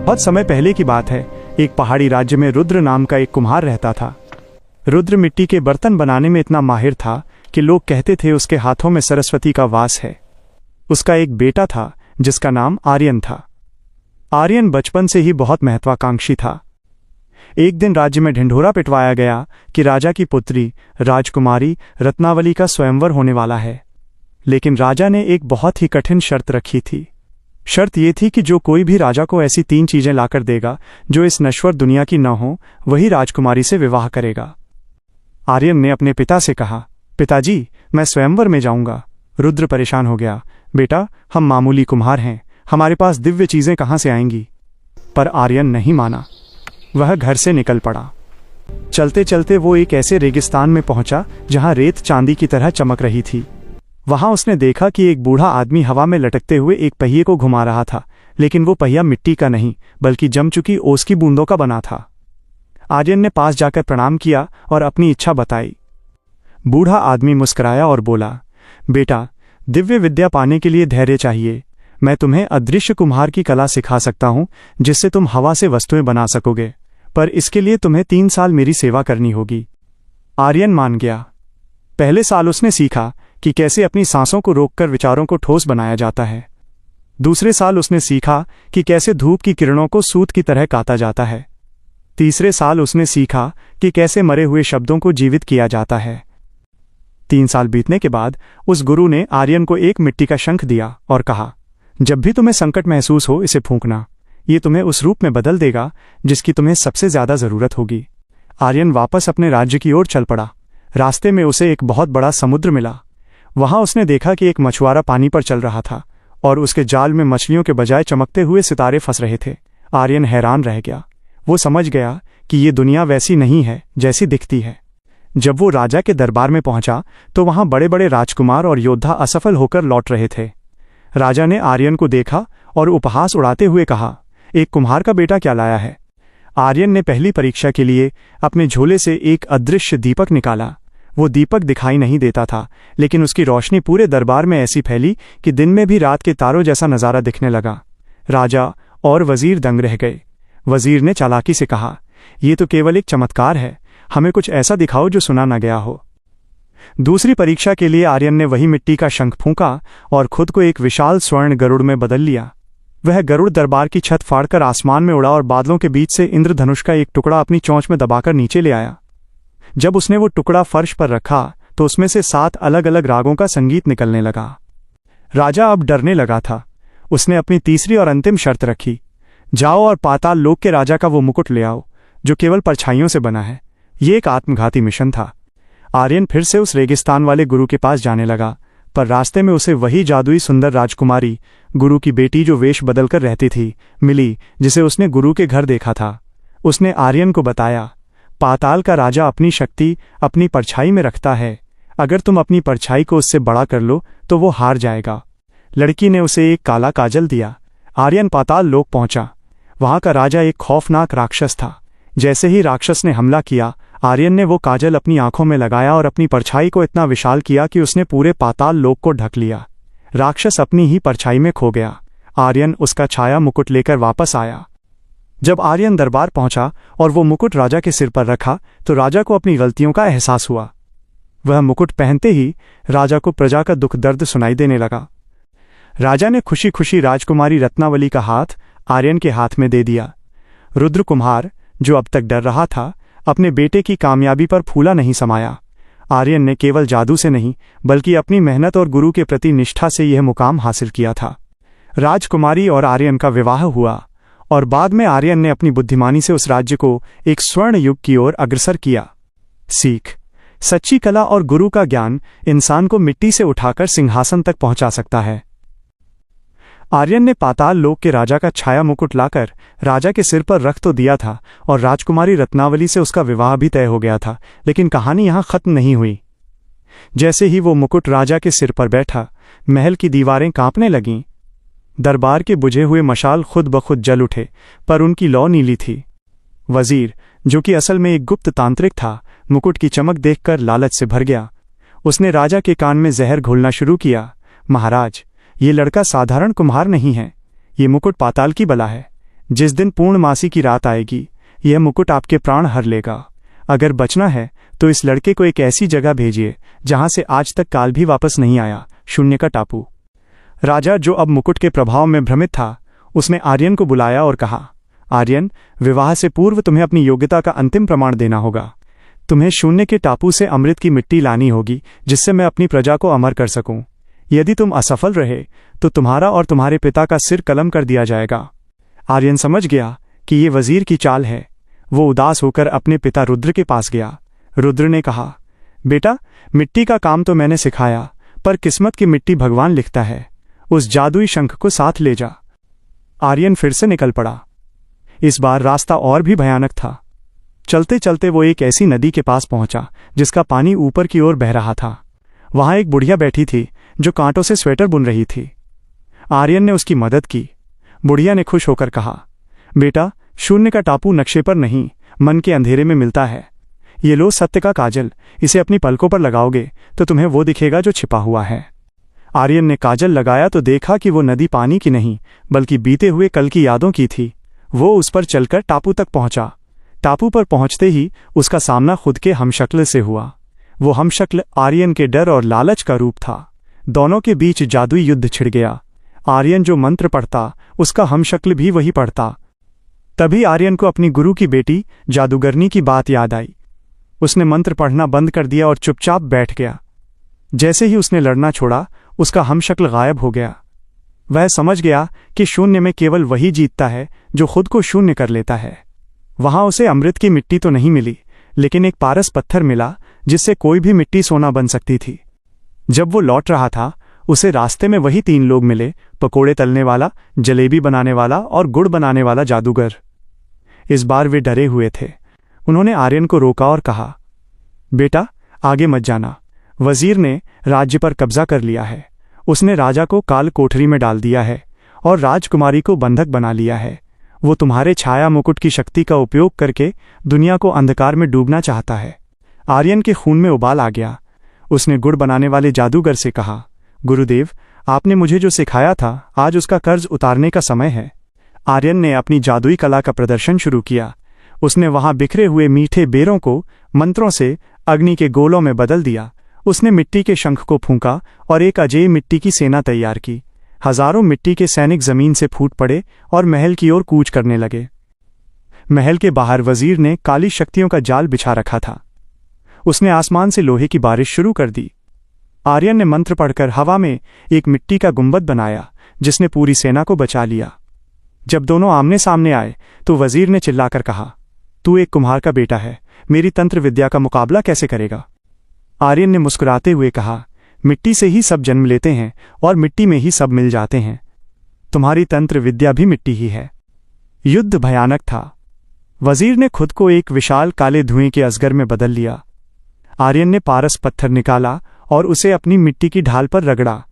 बहुत समय पहले की बात है। एक पहाड़ी राज्य में रुद्र नाम का एक कुम्हार रहता था। रुद्र मिट्टी के बर्तन बनाने में इतना माहिर था कि लोग कहते थे उसके हाथों में सरस्वती का वास है। उसका एक बेटा था जिसका नाम आर्यन था। आर्यन बचपन से ही बहुत महत्वाकांक्षी था। एक दिन राज्य में ढिंढोरा पिटवाया गया कि राजा की पुत्री राजकुमारी रत्नावली का स्वयंवर होने वाला है। लेकिन राजा ने एक बहुत ही कठिन शर्त रखी थी। शर्त यह थी कि जो कोई भी राजा को ऐसी 3 चीजें लाकर देगा जो इस नश्वर दुनिया की न हो, वही राजकुमारी से विवाह करेगा। आर्यन ने अपने पिता से कहा, पिताजी, मैं स्वयंवर में जाऊंगा। रुद्र परेशान हो गया, बेटा, हम मामूली कुम्हार हैं, हमारे पास दिव्य चीजें कहां से आएंगी। पर आर्यन नहीं माना। वह घर से निकल पड़ा। चलते चलते वो एक ऐसे रेगिस्तान में पहुंचा जहां रेत चांदी की तरह चमक रही थी। वहां उसने देखा कि एक बूढ़ा आदमी हवा में लटकते हुए एक पहिए को घुमा रहा था, लेकिन वो पहिया मिट्टी का नहीं बल्कि जम चुकी ओस की बूंदों का बना था। आर्यन ने पास जाकर प्रणाम किया और अपनी इच्छा बताई। बूढ़ा आदमी मुस्कुराया और बोला, बेटा, दिव्य विद्या पाने के लिए धैर्य चाहिए। मैं तुम्हें अदृश्य कुम्हार की कला सिखा सकता हूं जिससे तुम हवा से वस्तुएं बना सकोगे, पर इसके लिए तुम्हें 3 साल मेरी सेवा करनी होगी। आर्यन मान गया। पहले साल उसने सीखा कि कैसे अपनी सांसों को रोककर विचारों को ठोस बनाया जाता है। दूसरे साल उसने सीखा कि कैसे धूप की किरणों को सूत की तरह काता जाता है। तीसरे साल उसने सीखा कि कैसे मरे हुए शब्दों को जीवित किया जाता है। 3 साल बीतने के बाद उस गुरु ने आर्यन को एक मिट्टी का शंख दिया और कहा, जब भी तुम्हें संकट महसूस हो इसे फूंकना, ये तुम्हें उस रूप में बदल देगा जिसकी तुम्हें सबसे ज्यादा जरूरत होगी। आर्यन वापस अपने राज्य की ओर चल पड़ा। रास्ते में उसे एक बहुत बड़ा समुद्र मिला। वहां उसने देखा कि एक मछुआरा पानी पर चल रहा था और उसके जाल में मछलियों के बजाय चमकते हुए सितारे फंस रहे थे। आर्यन हैरान रह गया। वो समझ गया कि ये दुनिया वैसी नहीं है जैसी दिखती है। जब वो राजा के दरबार में पहुंचा तो वहां बड़े बड़े राजकुमार और योद्धा असफल होकर लौट रहे थे। राजा ने आर्यन को देखा और उपहास उड़ाते हुए कहा, एक कुम्हार का बेटा क्या लाया है। आर्यन ने पहली परीक्षा के लिए अपने झोले से एक अदृश्य दीपक निकाला। वो दीपक दिखाई नहीं देता था, लेकिन उसकी रोशनी पूरे दरबार में ऐसी फैली कि दिन में भी रात के तारों जैसा नजारा दिखने लगा। राजा और वजीर दंग रह गए। वजीर ने चालाकी से कहा, यह तो केवल एक चमत्कार है, हमें कुछ ऐसा दिखाओ जो सुना न गया हो। दूसरी परीक्षा के लिए आर्यन ने वही मिट्टी का शंख फूंका और खुद को एक विशाल स्वर्ण गरुड़ में बदल लिया। वह गरुड़ दरबार की छत फाड़कर आसमान में उड़ा और बादलों के बीच से इंद्रधनुष का एक टुकड़ा अपनी चोंच में दबाकर नीचे ले आया। जब उसने वो टुकड़ा फर्श पर रखा तो उसमें से 7 अलग अलग रागों का संगीत निकलने लगा। राजा अब डरने लगा था। उसने अपनी तीसरी और अंतिम शर्त रखी, जाओ और पाताल लोक के राजा का वो मुकुट ले आओ जो केवल परछाइयों से बना है। ये एक आत्मघाती मिशन था। आर्यन फिर से उस रेगिस्तान वाले गुरु के पास जाने लगा, पर रास्ते में उसे वही जादुई सुंदर राजकुमारी, गुरु की बेटी जो वेश बदलकर रहती थी, मिली, जिसे उसने गुरु के घर देखा था। उसने आर्यन को बताया, पाताल का राजा अपनी शक्ति अपनी परछाई में रखता है। अगर तुम अपनी परछाई को उससे बड़ा कर लो तो वो हार जाएगा। लड़की ने उसे एक काला काजल दिया। आर्यन पाताल लोक पहुंचा। वहां का राजा एक खौफनाक राक्षस था। जैसे ही राक्षस ने हमला किया, आर्यन ने वो काजल अपनी आंखों में लगाया और अपनी परछाई को इतना विशाल किया कि उसने पूरे पाताल लोक को ढक लिया। राक्षस अपनी ही परछाई में खो गया। आर्यन उसका छाया मुकुट लेकर वापस आया। जब आर्यन दरबार पहुंचा और वो मुकुट राजा के सिर पर रखा तो राजा को अपनी गलतियों का एहसास हुआ। वह मुकुट पहनते ही राजा को प्रजा का दुख दर्द सुनाई देने लगा। राजा ने खुशी खुशी राजकुमारी रत्नावली का हाथ आर्यन के हाथ में दे दिया। रुद्र कुम्हार, जो अब तक डर रहा था, अपने बेटे की कामयाबी पर फूला नहीं समाया। आर्यन ने केवल जादू से नहीं बल्कि अपनी मेहनत और गुरु के प्रति निष्ठा से यह मुकाम हासिल किया था। राजकुमारी और आर्यन का विवाह हुआ और बाद में आर्यन ने अपनी बुद्धिमानी से उस राज्य को एक स्वर्ण युग की ओर अग्रसर किया। सीख, सच्ची कला और गुरु का ज्ञान इंसान को मिट्टी से उठाकर सिंहासन तक पहुंचा सकता है। आर्यन ने पाताल लोक के राजा का छाया मुकुट लाकर राजा के सिर पर रख तो दिया था और राजकुमारी रत्नावली से उसका विवाह भी तय हो गया था, लेकिन कहानी यहां खत्म नहीं हुई। जैसे ही वो मुकुट राजा के सिर पर बैठा, महल की दीवारें कांपने लगीं। दरबार के बुझे हुए मशाल खुद ब खुद जल उठे, पर उनकी लौ नीली थी। वजीर, जो कि असल में एक गुप्त तांत्रिक था, मुकुट की चमक देखकर लालच से भर गया। उसने राजा के कान में जहर घोलना शुरू किया। महाराज, ये लड़का साधारण कुम्हार नहीं है, ये मुकुट पाताल की बला है। जिस दिन पूर्णमासी की रात आएगी, यह मुकुट आपके प्राण हर लेगा। अगर बचना है तो इस लड़के को एक ऐसी जगह भेजिए जहां से आज तक काल भी वापस नहीं आया, शून्य का टापू। राजा, जो अब मुकुट के प्रभाव में भ्रमित था, उसने आर्यन को बुलाया और कहा, आर्यन, विवाह से पूर्व तुम्हें अपनी योग्यता का अंतिम प्रमाण देना होगा। तुम्हें शून्य के टापू से अमृत की मिट्टी लानी होगी, जिससे मैं अपनी प्रजा को अमर कर सकूं। यदि तुम असफल रहे तो तुम्हारा और तुम्हारे पिता का सिर कलम कर दिया जाएगा। आर्यन समझ गया कि ये वजीर की चाल है। वो उदास होकर अपने पिता रुद्र के पास गया। रुद्र ने कहा, बेटा, मिट्टी का काम तो मैंने सिखाया, पर किस्मत की मिट्टी भगवान लिखता है। उस जादुई शंख को साथ ले जा। आर्यन फिर से निकल पड़ा। इस बार रास्ता और भी भयानक था। चलते चलते वो एक ऐसी नदी के पास पहुंचा जिसका पानी ऊपर की ओर बह रहा था। वहां एक बुढ़िया बैठी थी जो कांटों से स्वेटर बुन रही थी। आर्यन ने उसकी मदद की। बुढ़िया ने खुश होकर कहा, बेटा, शून्य का टापू नक्शे पर नहीं, मन के अंधेरे में मिलता है। ये लो सत्य का काजल, इसे अपनी पलकों पर लगाओगे तो तुम्हें वो दिखेगा जो छिपा हुआ है। आर्यन ने काजल लगाया तो देखा कि वो नदी पानी की नहीं बल्कि बीते हुए कल की यादों की थी। वो उस पर चलकर टापू तक पहुंचा। टापू पर पहुंचते ही उसका सामना खुद के हमशक्ल से हुआ। वो हमशक्ल आर्यन के डर और लालच का रूप था। दोनों के बीच जादुई युद्ध छिड़ गया। आर्यन जो मंत्र पढ़ता, उसका हमशक्ल भी वही पढ़ता। तभी आर्यन को अपनी गुरु की बेटी जादूगरनी की बात याद आई। उसने मंत्र पढ़ना बंद कर दिया और चुपचाप बैठ गया। जैसे ही उसने लड़ना छोड़ा, उसका हमशक्ल गायब हो गया। वह समझ गया कि शून्य में केवल वही जीतता है जो खुद को शून्य कर लेता है। वहां उसे अमृत की मिट्टी तो नहीं मिली, लेकिन एक पारस पत्थर मिला जिससे कोई भी मिट्टी सोना बन सकती थी। जब वो लौट रहा था, उसे रास्ते में वही 3 लोग मिले, पकोड़े तलने वाला, जलेबी बनाने वाला और गुड़ बनाने वाला जादूगर। इस बार वे डरे हुए थे। उन्होंने आर्यन को रोका और कहा, बेटा, आगे मत जाना। वजीर ने राज्य पर कब्जा कर लिया है। उसने राजा को काल कोठरी में डाल दिया है और राजकुमारी को बंधक बना लिया है। वो तुम्हारे छाया मुकुट की शक्ति का उपयोग करके दुनिया को अंधकार में डूबना चाहता है। आर्यन के खून में उबाल आ गया। उसने गुड़ बनाने वाले जादूगर से कहा, गुरुदेव, आपने मुझे जो सिखाया था, आज उसका कर्ज उतारने का समय है। आर्यन ने अपनी जादुई कला का प्रदर्शन शुरू किया। उसने वहां बिखरे हुए मीठे बेरों को मंत्रों से अग्नि के गोलों में बदल दिया। उसने मिट्टी के शंख को फूंका और एक अजेय मिट्टी की सेना तैयार की। हजारों मिट्टी के सैनिक जमीन से फूट पड़े और महल की ओर कूच करने लगे। महल के बाहर वजीर ने काली शक्तियों का जाल बिछा रखा था। उसने आसमान से लोहे की बारिश शुरू कर दी। आर्यन ने मंत्र पढ़कर हवा में एक मिट्टी का गुंबद बनाया, जिसने पूरी सेना को बचा लिया। जब दोनों आमने सामने आए तो वजीर ने चिल्लाकर कहा, तू एक कुम्हार का बेटा है, मेरी तंत्र विद्या का मुकाबला कैसे करेगा? आर्यन ने मुस्कुराते हुए कहा, मिट्टी से ही सब जन्म लेते हैं और मिट्टी में ही सब मिल जाते हैं। तुम्हारी तंत्र विद्या भी मिट्टी ही है। युद्ध भयानक था। वजीर ने खुद को एक विशाल काले धुएं के अजगर में बदल लिया। आर्यन ने पारस पत्थर निकाला और उसे अपनी मिट्टी की ढाल पर रगड़ा।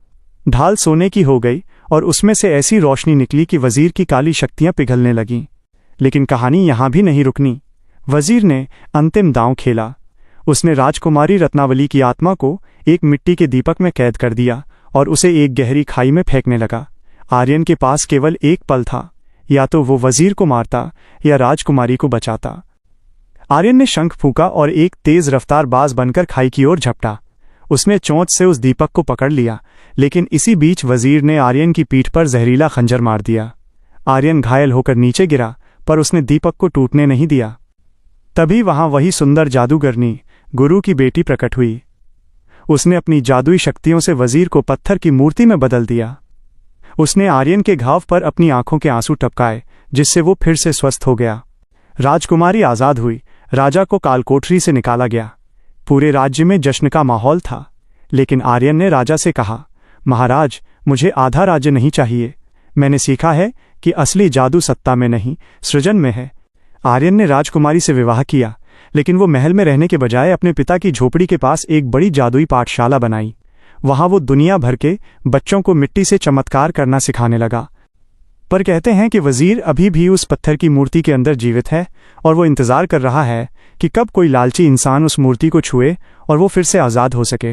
ढाल सोने की हो गई और उसमें से ऐसी रोशनी निकली कि वजीर की काली शक्तियां पिघलने लगीं। लेकिन कहानी यहां भी नहीं रुकनी। वजीर ने अंतिम दांव खेला। उसने राजकुमारी रत्नावली की आत्मा को एक मिट्टी के दीपक में कैद कर दिया और उसे एक गहरी खाई में फेंकने लगा। आर्यन के पास केवल एक पल था, या तो वो वजीर को मारता या राजकुमारी को बचाता। आर्यन ने शंख फूंका और एक तेज रफ्तार बाज बनकर खाई की ओर झपटा। उसने चोंच से उस दीपक को पकड़ लिया, लेकिन इसी बीच वजीर ने आर्यन की पीठ पर जहरीला खंजर मार दिया। आर्यन घायल होकर नीचे गिरा, पर उसने दीपक को टूटने नहीं दिया। तभी वहां वही सुंदर जादूगरनी, गुरु की बेटी, प्रकट हुई। उसने अपनी जादुई शक्तियों से वजीर को पत्थर की मूर्ति में बदल दिया। उसने आर्यन के घाव पर अपनी आंखों के आंसू टपकाए, जिससे वो फिर से स्वस्थ हो गया। राजकुमारी आजाद हुई। राजा को कालकोठरी से निकाला गया। पूरे राज्य में जश्न का माहौल था। लेकिन आर्यन ने राजा से कहा, महाराज, मुझे आधा राज्य नहीं चाहिए। मैंने सीखा है कि असली जादू सत्ता में नहीं, सृजन में है। आर्यन ने राजकुमारी से विवाह किया, लेकिन वो महल में रहने के बजाय अपने पिता की झोपड़ी के पास एक बड़ी जादुई पाठशाला बनाई। वहां वो दुनिया भर के बच्चों को मिट्टी से चमत्कार करना सिखाने लगा। पर कहते हैं कि वजीर अभी भी उस पत्थर की मूर्ति के अंदर जीवित है और वो इंतजार कर रहा है कि कब कोई लालची इंसान उस मूर्ति को छुए और वो फिर से आज़ाद हो सके।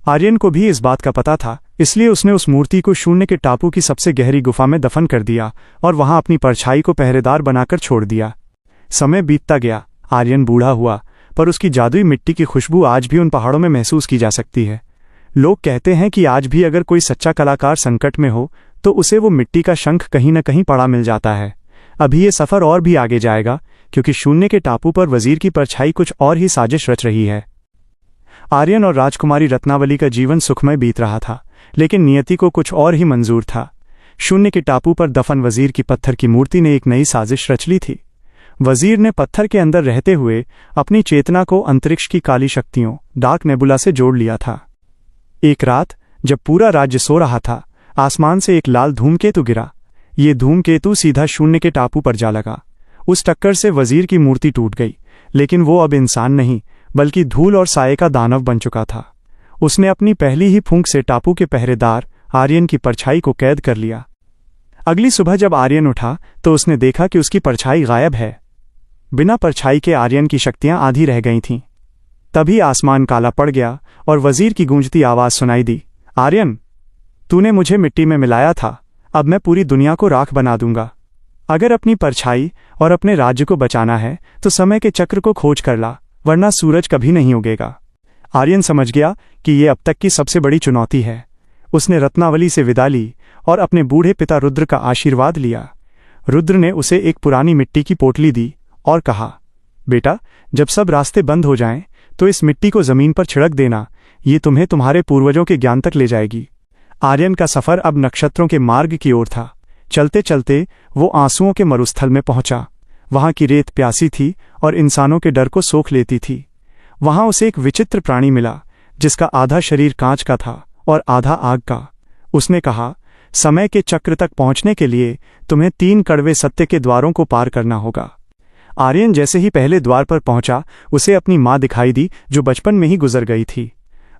आर्यन को भी इस बात का पता था, इसलिए उसने उस मूर्ति को शून्य के टापू की सबसे गहरी गुफा में दफन कर दिया और वहां अपनी परछाई को पहरेदार बनाकर छोड़ दिया। समय बीतता गया, आर्यन बूढ़ा हुआ, पर उसकी जादुई मिट्टी की खुशबू आज भी उन पहाड़ों में महसूस की जा सकती है। लोग कहते हैं कि आज भी अगर कोई सच्चा कलाकार संकट में हो तो उसे वो मिट्टी का शंख कहीं न कहीं पड़ा मिल जाता है। अभी ये सफर और भी आगे जाएगा, क्योंकि शून्य के टापू पर वजीर की परछाई कुछ और ही साजिश रच रही है। आर्यन और राजकुमारी रत्नावली का जीवन सुखमय बीत रहा था, लेकिन नियति को कुछ और ही मंजूर था। शून्य के टापू पर दफन वजीर की पत्थर की मूर्ति ने एक नई साजिश रच ली थी। वजीर ने पत्थर के अंदर रहते हुए अपनी चेतना को अंतरिक्ष की काली शक्तियों डार्क नेबुला से जोड़ लिया था। एक रात जब पूरा राज्य सो रहा था, आसमान से एक लाल धूमकेतु गिरा। ये धूमकेतु सीधा शून्य के टापू पर जा लगा। उस टक्कर से वजीर की मूर्ति टूट गई, लेकिन वो अब इंसान नहीं बल्कि धूल और साये का दानव बन चुका था। उसने अपनी पहली ही फूंक से टापू के पहरेदार आर्यन की परछाई को कैद कर लिया। अगली सुबह जब आर्यन उठा तो उसने देखा कि उसकी परछाई गायब है। बिना परछाई के आर्यन की शक्तियां आधी रह गई थीं। तभी आसमान काला पड़ गया और वजीर की गूंजती आवाज सुनाई दी, आर्यन, तूने मुझे मिट्टी में मिलाया था, अब मैं पूरी दुनिया को राख बना दूंगा। अगर अपनी परछाई और अपने राज्य को बचाना है तो समय के चक्र को खोज कर ला, वरना सूरज कभी नहीं उगेगा। आर्यन समझ गया कि ये अब तक की सबसे बड़ी चुनौती है। उसने रत्नावली से विदा ली और अपने बूढ़े पिता रुद्र का आशीर्वाद लिया। रुद्र ने उसे एक पुरानी मिट्टी की पोटली दी और कहा, बेटा, जब सब रास्ते बंद हो जाएं तो इस मिट्टी को जमीन पर छिड़क देना, ये तुम्हें तुम्हारे पूर्वजों के ज्ञान तक ले जाएगी। आर्यन का सफर अब नक्षत्रों के मार्ग की ओर था। चलते चलते वो आंसुओं के मरुस्थल में पहुंचा। वहां की रेत प्यासी थी और इंसानों के डर को सोख लेती थी। वहां उसे एक विचित्र प्राणी मिला, जिसका आधा शरीर कांच का था और आधा आग का। उसने कहा, समय के चक्र तक पहुंचने के लिए तुम्हें 3 कड़वे सत्य के द्वारों को पार करना होगा। आर्यन जैसे ही पहले द्वार पर पहुंचा, उसे अपनी माँ दिखाई दी, जो बचपन में ही गुजर गई थी।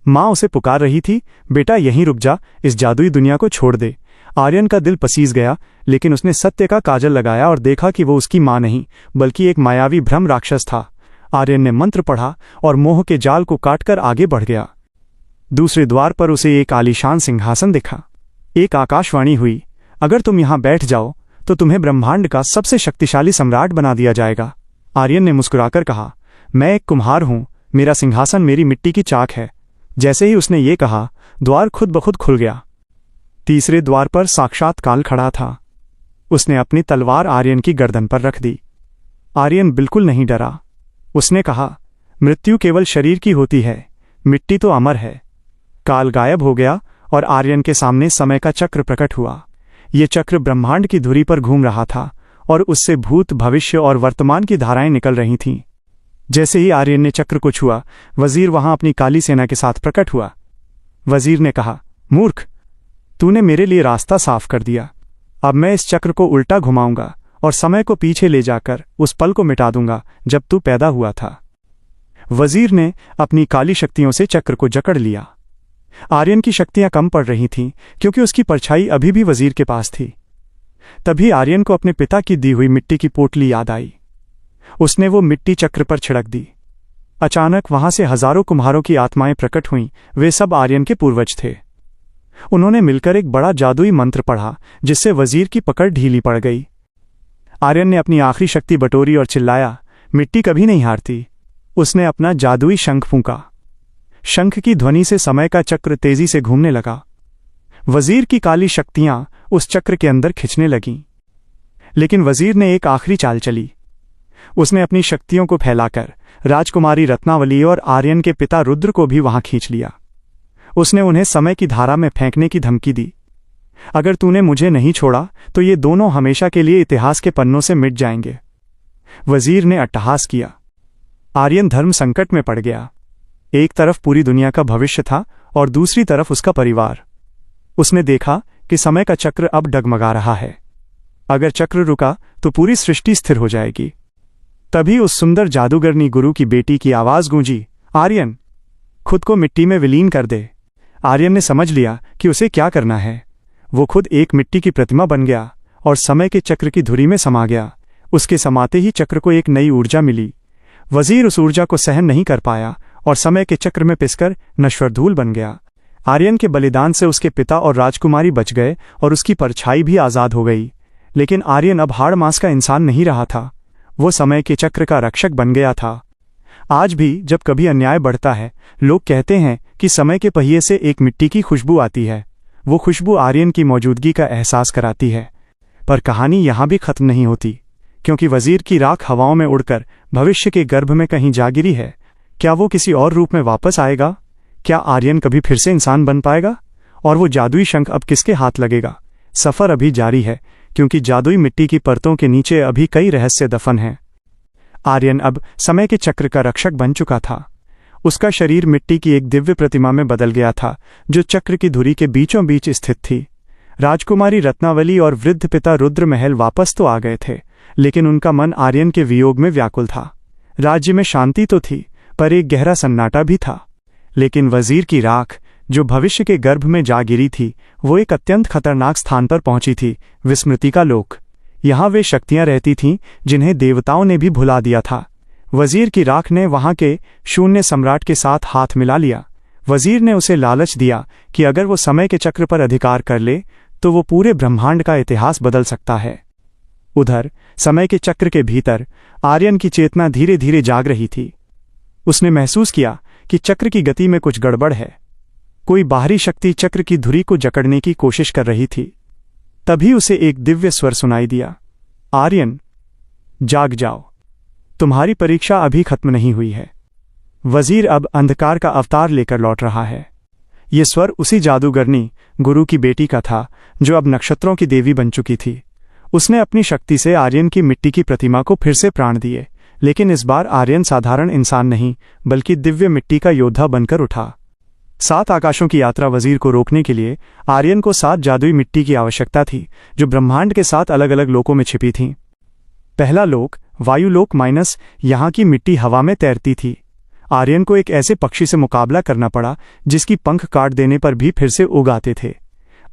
माँ उसे पुकार रही थी, बेटा यहीं रुक जा, इस जादुई दुनिया को छोड़ दे। आर्यन का दिल पसीज गया, लेकिन उसने सत्य का काजल लगाया और देखा कि वो उसकी माँ नहीं बल्कि एक मायावी भ्रम राक्षस था। आर्यन ने मंत्र पढ़ा और मोह के जाल को काटकर आगे बढ़ गया। दूसरे द्वार पर उसे एक आलीशान सिंहासन दिखा। एक आकाशवाणी हुई, अगर तुम यहां बैठ जाओ तो तुम्हें ब्रह्मांड का सबसे शक्तिशाली सम्राट बना दिया जाएगा। आर्यन ने मुस्कुराकर कहा, मैं एक कुम्हार हूं, मेरा सिंहासन मेरी मिट्टी की चाक है। जैसे ही उसने ये कहा, द्वार खुद ब खुद खुल गया। तीसरे द्वार पर साक्षात काल खड़ा था। उसने अपनी तलवार आर्यन की गर्दन पर रख दी। आर्यन बिल्कुल नहीं डरा। उसने कहा, मृत्यु केवल शरीर की होती है, मिट्टी तो अमर है। काल गायब हो गया और आर्यन के सामने समय का चक्र प्रकट हुआ। ये चक्र ब्रह्मांड की धुरी पर घूम रहा था और उससे भूत, भविष्य और वर्तमान की धाराएं निकल रही थीं। जैसे ही आर्यन ने चक्र को छुआ, वजीर वहां अपनी काली सेना के साथ प्रकट हुआ। वजीर ने कहा, मूर्ख, तूने मेरे लिए रास्ता साफ कर दिया। अब मैं इस चक्र को उल्टा घुमाऊंगा और समय को पीछे ले जाकर उस पल को मिटा दूंगा जब तू पैदा हुआ था। वजीर ने अपनी काली शक्तियों से चक्र को जकड़ लिया। आर्यन की शक्तियां कम पड़ रही थीं, क्योंकि उसकी परछाई अभी भी वजीर के पास थी। तभी आर्यन को अपने पिता की दी हुई मिट्टी की पोटली याद आई। उसने वो मिट्टी चक्र पर छिड़क दी। अचानक वहां से हजारों कुम्हारों की आत्माएं प्रकट हुईं। वे सब आर्यन के पूर्वज थे। उन्होंने मिलकर एक बड़ा जादुई मंत्र पढ़ा, जिससे वजीर की पकड़ ढीली पड़ गई। आर्यन ने अपनी आखिरी शक्ति बटोरी और चिल्लाया, मिट्टी कभी नहीं हारती। उसने अपना जादुई शंख फूंका। शंख की ध्वनि से समय का चक्र तेजी से घूमने लगा। वजीर की काली शक्तियां उस चक्र के अंदर खिंचने लगीं। लेकिन वजीर ने एक आखिरी चाल चली। उसने अपनी शक्तियों को फैलाकर राजकुमारी रत्नावली और आर्यन के पिता रुद्र को भी वहां खींच लिया। उसने उन्हें समय की धारा में फेंकने की धमकी दी। अगर तूने मुझे नहीं छोड़ा तो ये दोनों हमेशा के लिए इतिहास के पन्नों से मिट जाएंगे। वजीर ने अट्टहास किया। आर्यन धर्म संकट में पड़ गया। एक तरफ पूरी दुनिया का भविष्य था और दूसरी तरफ उसका परिवार। उसने देखा कि समय का चक्र अब डगमगा रहा है। अगर चक्र रुका तो पूरी सृष्टि स्थिर हो जाएगी। तभी उस सुंदर जादूगरनी गुरु की बेटी की आवाज गूंजी, आर्यन, खुद को मिट्टी में विलीन कर दे। आर्यन ने समझ लिया कि उसे क्या करना है। वो खुद एक मिट्टी की प्रतिमा बन गया और समय के चक्र की धुरी में समा गया। उसके समाते ही चक्र को एक नई ऊर्जा मिली। वजीर उस ऊर्जा को सहन नहीं कर पाया और समय के चक्र में पिसकर नश्वर धूल बन गया। आर्यन के बलिदान से उसके पिता और राजकुमारी बच गए और उसकी परछाई भी आज़ाद हो गई। लेकिन आर्यन अब हाड़ मांस का इंसान नहीं रहा था, वो समय के चक्र का रक्षक बन गया था। आज भी जब कभी अन्याय बढ़ता है, लोग कहते हैं कि समय के पहिए से एक मिट्टी की खुशबू आती है। वो खुशबू आर्यन की मौजूदगी का एहसास कराती है। पर कहानी यहाँ भी खत्म नहीं होती, क्योंकि वजीर की राख हवाओं में उड़कर भविष्य के गर्भ में कहीं जा गिरी है। क्या वो किसी और रूप में वापस आएगा? क्या आर्यन कभी फिर से इंसान बन पाएगा? और वो जादुई शंख अब किसके हाथ लगेगा? सफर अभी जारी है, क्योंकि जादुई मिट्टी की परतों के नीचे अभी कई रहस्य दफन हैं। आर्यन अब समय के चक्र का रक्षक बन चुका था। उसका शरीर मिट्टी की एक दिव्य प्रतिमा में बदल गया था, जो चक्र की धुरी के बीचों बीच स्थित थी। राजकुमारी रत्नावली और वृद्ध पिता रुद्र महल वापस तो आ गए थे, लेकिन उनका मन आर्यन के वियोग में व्याकुल था। राज्य में शांति तो थी, पर एक गहरा सन्नाटा भी था। लेकिन वजीर की राख, जो भविष्य के गर्भ में जा गिरी थी, वो एक अत्यंत खतरनाक स्थान पर पहुंची थी, विस्मृति का लोक। यहाँ वे शक्तियां रहती थीं जिन्हें देवताओं ने भी भुला दिया था। वजीर की राख ने वहां के शून्य सम्राट के साथ हाथ मिला लिया। वजीर ने उसे लालच दिया कि अगर वो समय के चक्र पर अधिकार कर ले तो वो पूरे ब्रह्मांड का इतिहास बदल सकता है। उधर समय के चक्र के भीतर आर्यन की चेतना धीरे धीरे जाग रही थी। उसने महसूस किया कि चक्र की गति में कुछ गड़बड़ है। कोई बाहरी शक्ति चक्र की धुरी को जकड़ने की कोशिश कर रही थी। तभी उसे एक दिव्य स्वर सुनाई दिया, आर्यन, जाग जाओ, तुम्हारी परीक्षा अभी खत्म नहीं हुई है। वजीर अब अंधकार का अवतार लेकर लौट रहा है। ये स्वर उसी जादूगरनी गुरु की बेटी का था, जो अब नक्षत्रों की देवी बन चुकी थी। उसने अपनी शक्ति से आर्यन की मिट्टी की प्रतिमा को फिर से प्राण दिए, लेकिन इस बार आर्यन साधारण इंसान नहीं, बल्कि दिव्य मिट्टी का योद्धा बनकर उठा। 7 आकाशों की यात्रा वजीर को रोकने के लिए आर्यन को 7 जादुई मिट्टी की आवश्यकता थी, जो ब्रह्मांड के 7 अलग अलग लोकों में छिपी थीं। पहला लोक, वायुलोक माइनस, यहाँ की मिट्टी हवा में तैरती थी। आर्यन को एक ऐसे पक्षी से मुकाबला करना पड़ा जिसकी पंख काट देने पर भी फिर से उग आते थे।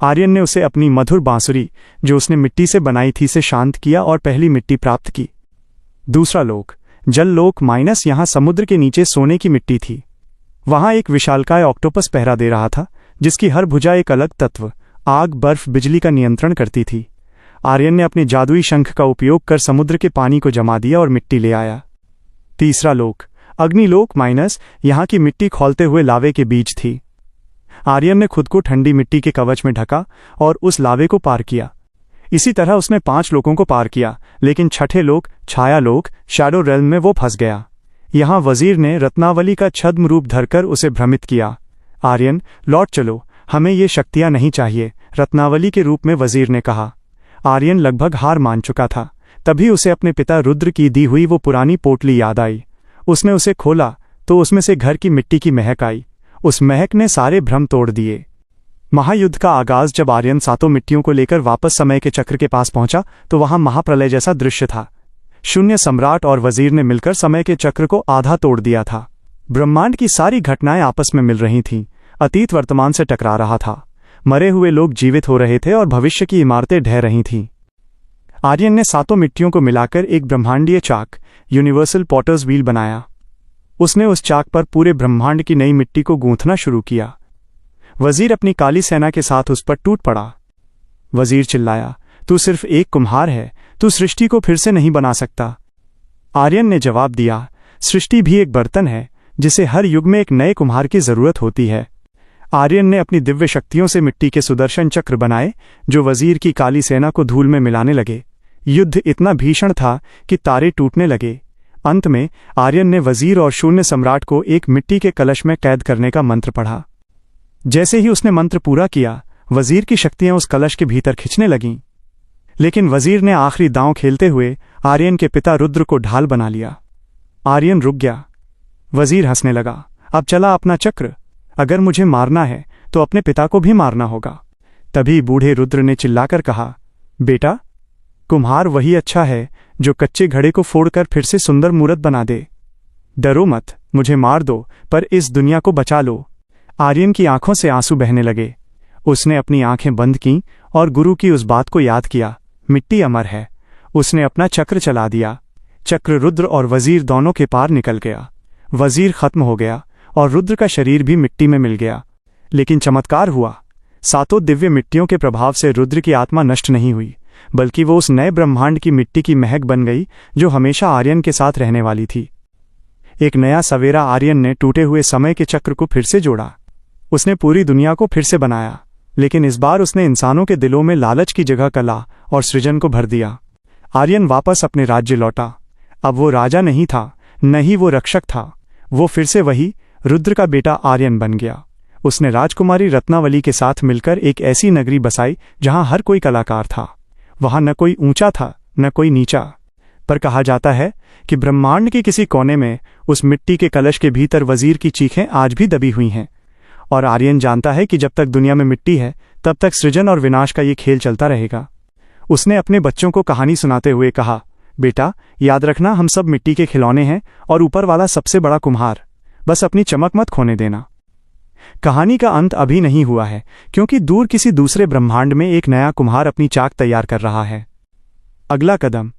आर्यन ने उसे अपनी मधुर बांसुरी, जो उसने मिट्टी से बनाई थी, से शांत किया और पहली मिट्टी प्राप्त की। दूसरा लोक, जल लोक माइनस, यहाँ समुद्र के नीचे सोने की मिट्टी थी। वहां एक विशालकाय ऑक्टोपस पहरा दे रहा था, जिसकी हर भुजा एक अलग तत्व, आग, बर्फ, बिजली का नियंत्रण करती थी। आर्यन ने अपने जादुई शंख का उपयोग कर समुद्र के पानी को जमा दिया और मिट्टी ले आया। तीसरा लोक, अग्निलोक माइनस, यहाँ की मिट्टी खौलते हुए लावे के बीच थी। आर्यन ने खुद को ठंडी मिट्टी के कवच में ढका और उस लावे को पार किया। इसी तरह उसने 5 लोकों को पार किया, लेकिन छठे लोक, छाया लोक, शैडो रेल्म में वो फंस गया। यहाँ वजीर ने रत्नावली का छद्म रूप धरकर उसे भ्रमित किया। आर्यन, लौट चलो, हमें ये शक्तियां नहीं चाहिए, रत्नावली के रूप में वजीर ने कहा। आर्यन लगभग हार मान चुका था। तभी उसे अपने पिता रुद्र की दी हुई वो पुरानी पोटली याद आई। उसने उसे खोला तो उसमें से घर की मिट्टी की महक आई। उस महक ने सारे भ्रम तोड़ दिए। महायुद्ध का आगाज जब आर्यन 7 मिट्टियों को लेकर वापस समय के चक्र के पास पहुंचा, तो वहां महाप्रलय जैसा दृश्य था। शून्य सम्राट और वजीर ने मिलकर समय के चक्र को आधा तोड़ दिया था। ब्रह्मांड की सारी घटनाएं आपस में मिल रही थीं। अतीत वर्तमान से टकरा रहा था। मरे हुए लोग जीवित हो रहे थे और भविष्य की इमारतें ढह रही थीं। आर्यन ने 7 मिट्टियों को मिलाकर एक ब्रह्मांडीय चाक, यूनिवर्सल पॉटर्स व्हील बनाया। उसने उस चाक पर पूरे ब्रह्मांड की नई मिट्टी को गूंथना शुरू किया। वजीर अपनी काली सेना के साथ उस पर टूट पड़ा। वजीर चिल्लाया, तू सिर्फ एक कुम्हार है, तू सृष्टि को फिर से नहीं बना सकता। आर्यन ने जवाब दिया, सृष्टि भी एक बर्तन है, जिसे हर युग में एक नए कुम्हार की जरूरत होती है। आर्यन ने अपनी दिव्य शक्तियों से मिट्टी के सुदर्शन चक्र बनाए, जो वजीर की काली सेना को धूल में मिलाने लगे। युद्ध इतना भीषण था कि तारे टूटने लगे। अंत में आर्यन ने वजीर और शून्य सम्राट को एक मिट्टी के कलश में कैद करने का मंत्र पढ़ा। जैसे ही उसने मंत्र पूरा किया, वजीर की शक्तियां उस कलश के भीतर खिंचने लगीं। लेकिन वजीर ने आखिरी दांव खेलते हुए आर्यन के पिता रुद्र को ढाल बना लिया। आर्यन रुक गया। वजीर हंसने लगा, अब चला अपना चक्र, अगर मुझे मारना है तो अपने पिता को भी मारना होगा। तभी बूढ़े रुद्र ने चिल्लाकर कहा, बेटा, कुम्हार वही अच्छा है जो कच्चे घड़े को फोड़कर फिर से सुंदर मूर्त बना दे। डरो मत, मुझे मार दो, पर इस दुनिया को बचा लो। आर्यन की आंखों से आंसू बहने लगे। उसने अपनी आंखें बंद कीं और गुरु की उस बात को याद किया, मिट्टी अमर है। उसने अपना चक्र चला दिया। चक्र रुद्र और वजीर दोनों के पार निकल गया। वजीर खत्म हो गया और रुद्र का शरीर भी मिट्टी में मिल गया। लेकिन चमत्कार हुआ। सातों दिव्य मिट्टियों के प्रभाव से रुद्र की आत्मा नष्ट नहीं हुई, बल्कि वो उस नए ब्रह्मांड की मिट्टी की महक बन गई जो हमेशा आर्यन के साथ रहने वाली थी। एक नया सवेरा आर्यन ने टूटे हुए समय के चक्र को फिर से जोड़ा। उसने पूरी दुनिया को फिर से बनाया, लेकिन इस बार उसने इंसानों के दिलों में लालच की जगह कला और सृजन को भर दिया। आर्यन वापस अपने राज्य लौटा। अब वो राजा नहीं था, न ही वो रक्षक था। वो फिर से वही रुद्र का बेटा आर्यन बन गया। उसने राजकुमारी रत्नावली के साथ मिलकर एक ऐसी नगरी बसाई जहां हर कोई कलाकार था। वहां न कोई ऊंचा था न कोई नीचा, पर कहा जाता है कि ब्रह्मांड के किसी कोने में उस मिट्टी के कलश के भीतर वजीर की चीखें आज भी दबी हुई हैं। और आर्यन जानता है कि जब तक दुनिया में मिट्टी है तब तक सृजन और विनाश का ये खेल चलता रहेगा। उसने अपने बच्चों को कहानी सुनाते हुए कहा, बेटा याद रखना, हम सब मिट्टी के खिलौने हैं और ऊपर वाला सबसे बड़ा कुम्हार। बस अपनी चमक मत खोने देना। कहानी का अंत अभी नहीं हुआ है, क्योंकि दूर किसी दूसरे ब्रह्मांड में एक नया कुम्हार अपनी चाक तैयार कर रहा है। अगला कदम।